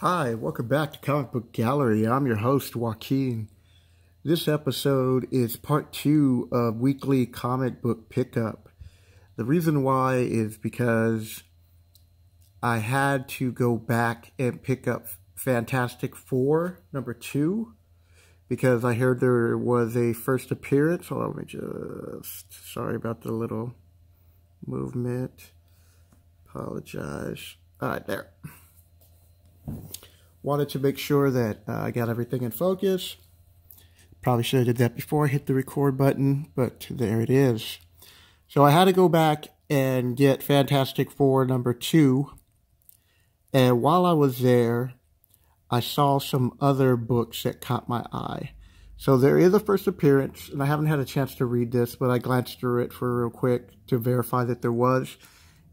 Hi, welcome back to Comic Book Gallery. I'm your host, Joaquin. This episode is part 2 of weekly comic book pickup. The reason why is because I had to go back and pick up Fantastic Four number 2 because I heard there was a first appearance. Hold on, let me just, sorry about the little movement. Apologize. All right, there. Wanted to make sure that I got everything in focus. Probably should have did that before I hit the record button, but there it is. So I had to go back and get Fantastic Four number 2. And while I was there, I saw some other books that caught my eye. So there is a first appearance, and I haven't had a chance to read this, but I glanced through it for real quick to verify that there was.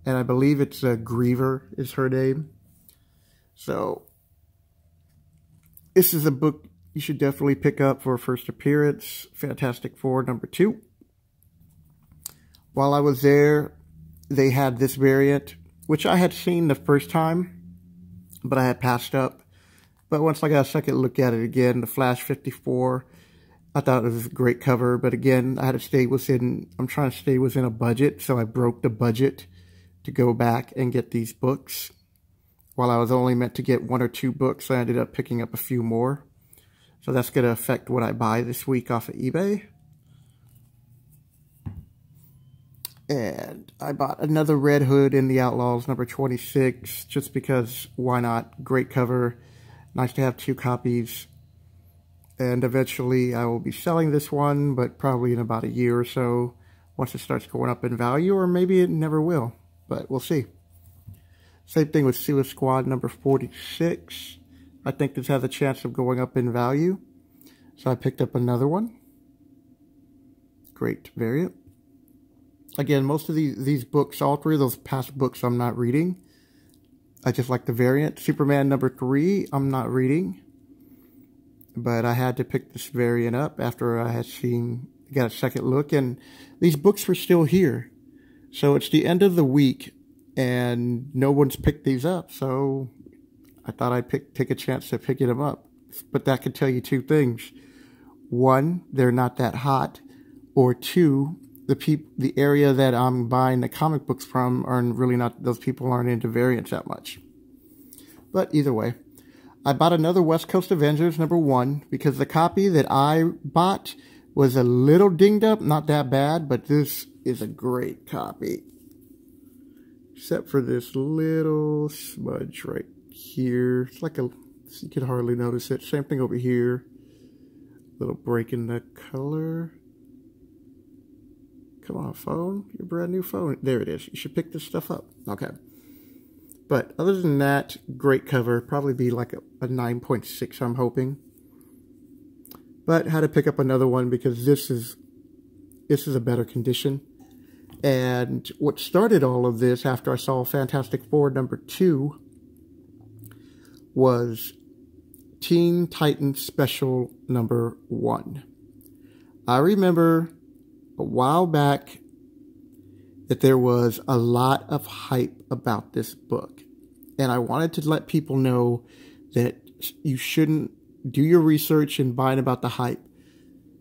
And I believe it's Griever is her name. So this is a book you should definitely pick up for a first appearance, Fantastic Four number 2. While I was there, they had this variant, which I had seen the first time, but I had passed up. But once I got a second look at it again, the Flash 54, I thought it was a great cover. But again, I had to stay within, I'm trying to stay within a budget, so I broke the budget to go back and get these books. While I was only meant to get 1 or 2 books, I ended up picking up a few more. So that's going to affect what I buy this week off of eBay. And I bought another Red Hood in the Outlaws number 26, just because, why not? Great cover. Nice to have 2 copies. And eventually I will be selling this one, but probably in about a year or so, once it starts going up in value, or maybe it never will, but we'll see. Same thing with Suicide Squad number 46. I think this has a chance of going up in value. So I picked up another one. Great variant. Again, most of these books, all 3 of those past books I'm not reading. I just like the variant. Superman number 3, I'm not reading. But I had to pick this variant up after I had got a second look. And these books were still here. So it's the end of the week. And no one's picked these up, so I thought I'd take a chance to picking them up. But that could tell you 2 things. 1, they're not that hot. Or 2, the area that I'm buying the comic books from are really not, those people aren't into variants that much. But either way, I bought another West Coast Avengers number 1 because the copy that I bought was a little dinged up, not that bad, but this is a great copy. Except for this little smudge right here. It's like you can hardly notice it. Same thing over here. Little break in the color. Come on, phone. Your brand new phone. There it is. You should pick this stuff up. Okay. But other than that, great cover. Probably be like a 9.6, I'm hoping. But had to pick up another one because this is a better condition. And what started all of this after I saw Fantastic Four number 2 was Teen Titans Special number 1. I remember a while back that there was a lot of hype about this book. And I wanted to let people know that you shouldn't do your research and bind about the hype.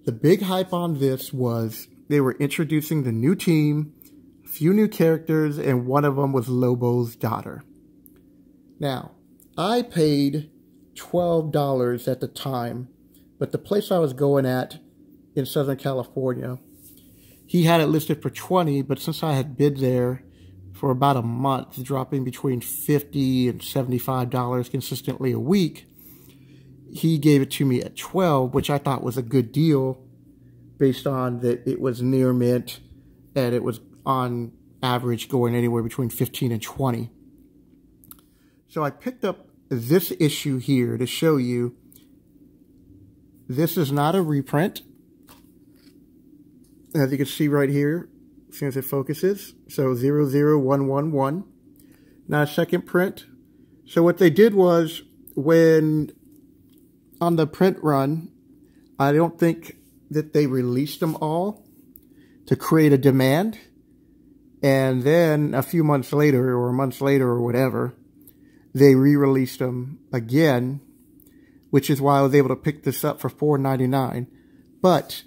The big hype on this was they were introducing the new team, a few new characters, and one of them was Lobo's daughter. Now, I paid $12 at the time, but the place I was going at in Southern California, he had it listed for $20, but since I had been there for about a month, dropping between $50 and $75 consistently a week, he gave it to me at $12, which I thought was a good deal, based on that it was near mint and it was on average going anywhere between 15 and 20. So I picked up this issue here to show you this is not a reprint. As you can see right here, as soon as it focuses, so 00111, not a second print. So what they did was, when on the print run, I don't think that they released them all to create a demand, and then a few months later or months later or whatever, they re-released them again, which is why I was able to pick this up for $4.99. But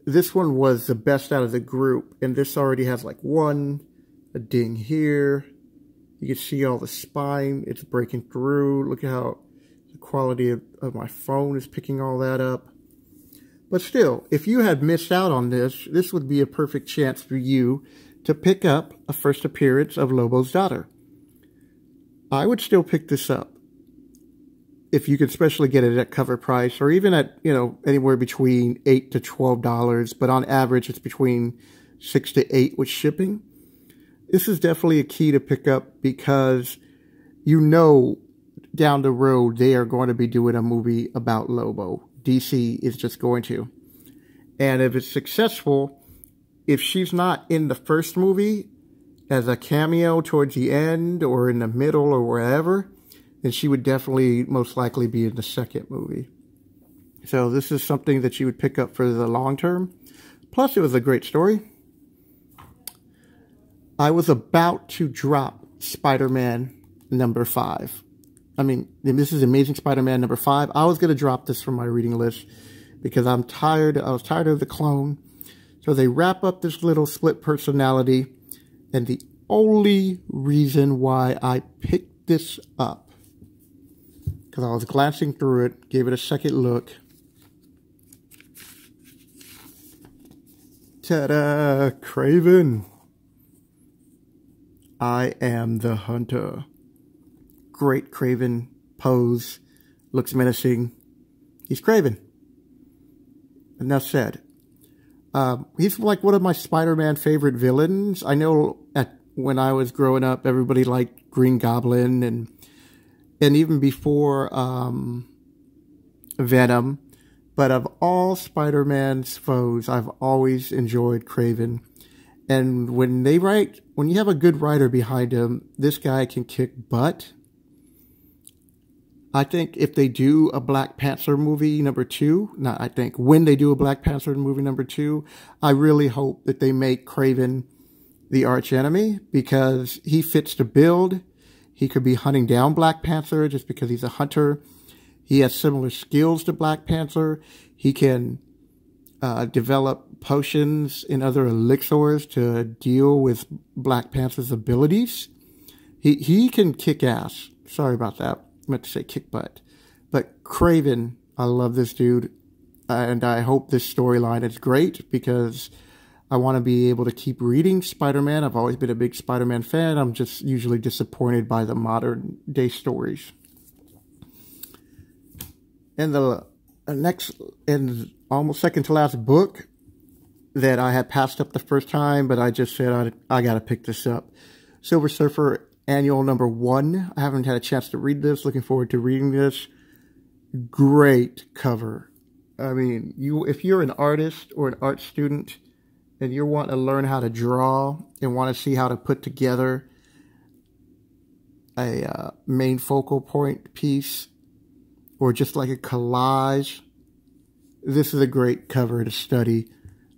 this one was the best out of the group, and this already has like a ding here. You can see all the spine, it's breaking through. Look at how the quality of my phone is picking all that up. But still, if you had missed out on this, this would be a perfect chance for you to pick up a first appearance of Lobo's daughter. I would still pick this up if you could especially get it at cover price, or even at, you know, anywhere between $8 to $12, but on average it's between $6 to $8 with shipping. This is definitely a key to pick up, because you know down the road they are going to be doing a movie about Lobo. DC is just going to. And if it's successful, if she's not in the first movie as a cameo towards the end or in the middle or wherever, then she would definitely most likely be in the second movie. So this is something that you would pick up for the long term. Plus, it was a great story. I was about to drop Spider-Man number 5. I mean, this is Amazing Spider-Man number 5. I was going to drop this from my reading list because I was tired of the clone. So they wrap up this little split personality. And the only reason why I picked this up, because I was glancing through it, gave it a second look. Ta-da! Kraven. I am the hunter. Great Kraven pose. Looks menacing. He's Kraven. Enough said. He's like one of my Spider-Man favorite villains. I know when I was growing up, everybody liked Green Goblin, and even before Venom. But of all Spider-Man's foes, I've always enjoyed Kraven. And when you have a good writer behind him, this guy can kick butt. I think if they do a Black Panther movie number 2, when they do a Black Panther movie number 2, I really hope that they make Kraven the arch enemy, because he fits the build. He could be hunting down Black Panther just because he's a hunter. He has similar skills to Black Panther. He can develop potions and other elixirs to deal with Black Panther's abilities. He can kick ass. Sorry about that. I meant to say kick butt. But Kraven, I love this dude. And I hope this storyline is great, because I want to be able to keep reading Spider-Man. I've always been a big Spider-Man fan. I'm just usually disappointed by the modern day stories. And the next and almost second to last book that I had passed up the first time, but I just said I got to pick this up. Silver Surfer Annual number 1. I haven't had a chance to read this. Looking forward to reading this. Great cover. I mean, if you're an artist or an art student and you want to learn how to draw and want to see how to put together a main focal point piece, or just like a collage, this is a great cover to study.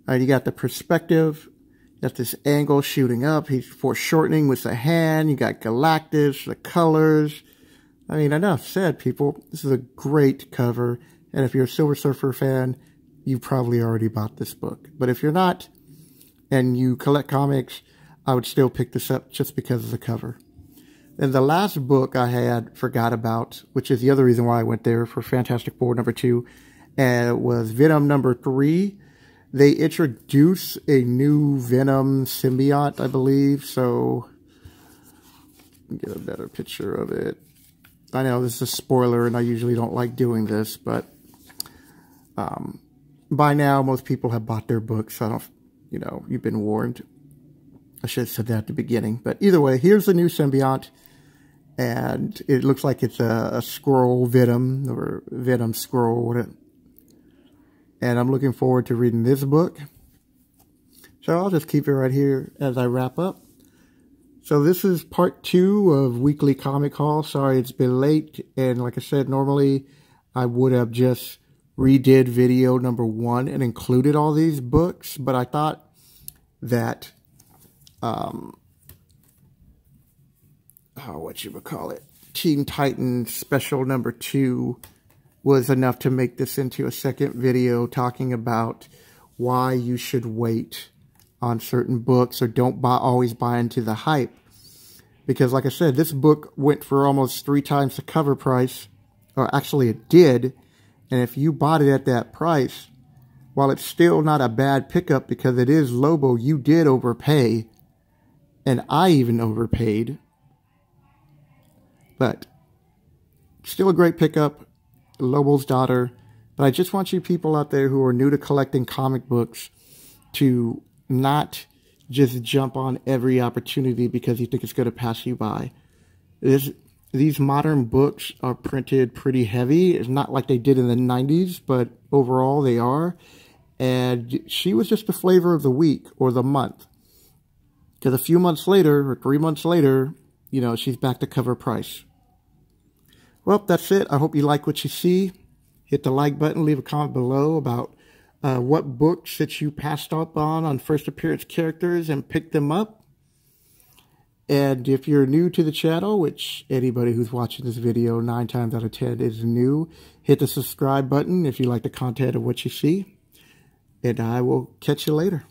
You got the perspective, you got this angle shooting up, he's foreshortening with the hand, you got Galactus, the colors. I mean, enough said, people. This is a great cover, and if you're a Silver Surfer fan, you probably already bought this book. But if you're not, and you collect comics, I would still pick this up just because of the cover. And the last book I had forgot about, which is the other reason why I went there for Fantastic Four number 2, and it was Venom number 3. They introduce a new Venom symbiote, I believe, so get a better picture of it. I know this is a spoiler, and I usually don't like doing this, but by now most people have bought their books. So I don't, you've been warned. I should have said that at the beginning, but either way, here's the new symbiote, and it looks like it's a Skrull Venom, or Venom Skrull, and I'm looking forward to reading this book. So I'll just keep it right here as I wrap up. So this is part 2 of Weekly Comic Haul. Sorry it's been late, and like I said, normally I would have just redid video number 1 and included all these books, but I thought that Teen Titans Special number 2 was enough to make this into a second video talking about why you should wait on certain books or don't always buy into the hype. Because like I said, this book went for almost 3 times the cover price, or actually it did. And if you bought it at that price, while it's still not a bad pickup because it is Lobo, you did overpay. And I even overpaid. But still a great pickup. Lobo's Daughter. But I just want you people out there who are new to collecting comic books to not just jump on every opportunity because you think it's going to pass you by. These modern books are printed pretty heavy. It's not like they did in the 90s, but overall they are. And she was just the flavor of the week or the month. Because a few months later, or 3 months later, you know, she's back to cover price. Well, that's it. I hope you like what you see. Hit the like button. Leave a comment below about what books that you passed up on first appearance characters and picked them up. And if you're new to the channel, which anybody who's watching this video 9 times out of 10 is new, hit the subscribe button if you like the content of what you see. And I will catch you later.